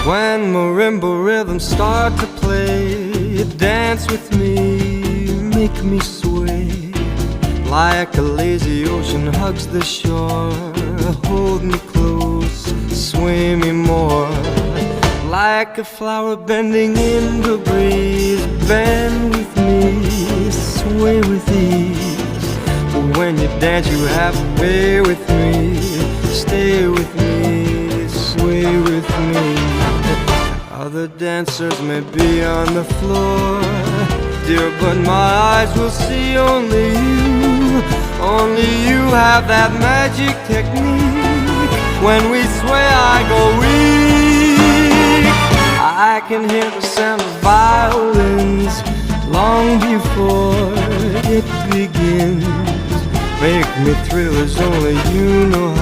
When marimba rhythms start to play, dance with me, make me sway. Like a lazy ocean hugs the shore, hold me close, sway me more. Like a flower bending in the breeze, bend with me, sway with ease. But when you dance you have to stay with me, stay with me, sway with me. Other dancers may be on the floor, dear, but my eyes will see only you. Only you have that magic technique. When we sway I go weak. I can hear the sound of violins long before it begins. Make me thrill as only you know